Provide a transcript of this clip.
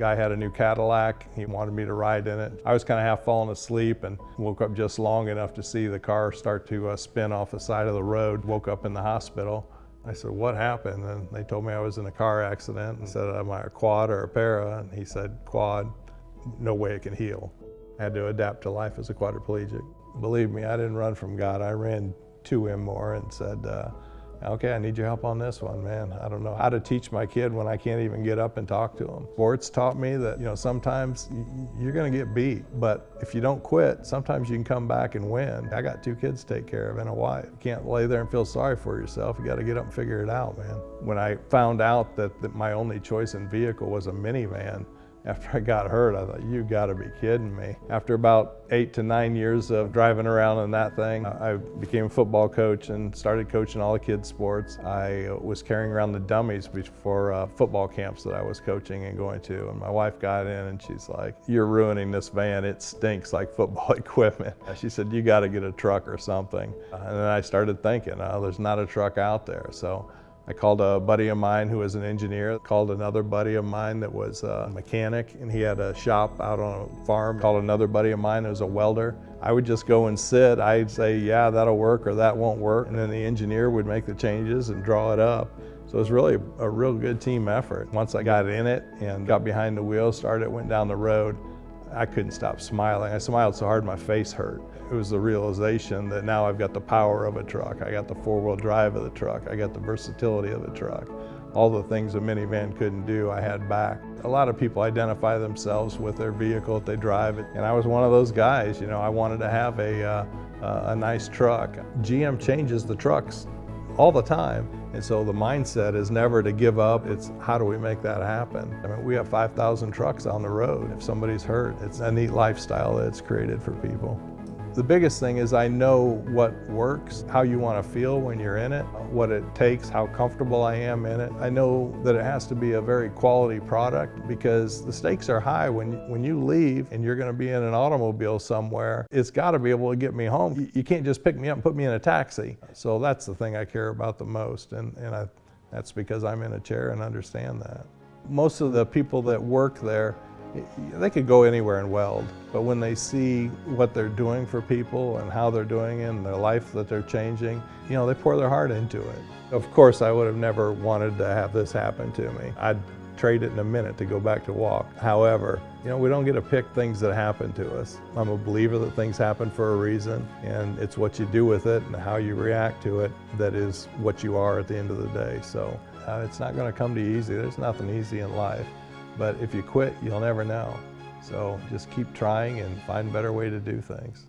Guy had a new Cadillac. He wanted me to ride in it. I was kind of half falling asleep and woke up just long enough to see the car start to spin off the side of the road. Woke up in the hospital. I said, what happened? And they told me I was in a car accident and said, am I a quad or a para? And he said, quad, no way it can heal. I had to adapt to life as a quadriplegic. Believe me, I didn't run from God. I ran to him more and said, okay, I need your help on this one, man. I don't know how to teach my kid when I can't even get up and talk to him. Sports taught me that, sometimes you're gonna get beat, but if you don't quit, sometimes you can come back and win. I got 2 kids to take care of and a wife. You can't lay there and feel sorry for yourself. You gotta get up and figure it out, man. When I found out that my only choice in vehicle was a minivan, after I got hurt, I thought, you gotta be kidding me. After about 8 to 9 years of driving around in that thing, I became a football coach and started coaching all the kids' sports. I was carrying around the dummies before football camps that I was coaching and going to. And my wife got in and she's like, you're ruining this van. It stinks like football equipment. She said, you gotta get a truck or something. And then I started thinking, there's not a truck out there. So I called a buddy of mine who was an engineer, called another buddy of mine that was a mechanic, and he had a shop out on a farm, called another buddy of mine that was a welder. I would just go and sit. I'd say, yeah, that'll work or that won't work. And then the engineer would make the changes and draw it up. So it was really a real good team effort. Once I got in it and got behind the wheel, went down the road, I couldn't stop smiling. I smiled so hard my face hurt. It was the realization that now I've got the power of a truck. I got the 4-wheel drive of the truck. I got the versatility of the truck. All the things a minivan couldn't do, I had back. A lot of people identify themselves with their vehicle if they drive it. And I was one of those guys. I wanted to have a nice truck. GM changes the trucks all the time. And so the mindset is never to give up. It's how do we make that happen? I mean, we have 5,000 trucks on the road. If somebody's hurt, it's a neat lifestyle that it's created for people. The biggest thing is I know what works, how you want to feel when you're in it, what it takes, how comfortable I am in it. I know that it has to be a very quality product because the stakes are high. When you leave and you're going to be in an automobile somewhere, it's got to be able to get me home. You can't just pick me up and put me in a taxi. So that's the thing I care about the most, and that's because I'm in a chair and understand that. Most of the people that work there, they could go anywhere and weld, but when they see what they're doing for people and how they're doing it and their life that they're changing, they pour their heart into it. Of course, I would have never wanted to have this happen to me. I'd trade it in a minute to go back to walk. However, we don't get to pick things that happen to us. I'm a believer that things happen for a reason, and it's what you do with it and how you react to it that is what you are at the end of the day. So it's not going to come to you easy. There's nothing easy in life. But if you quit, you'll never know. So just keep trying and find a better way to do things.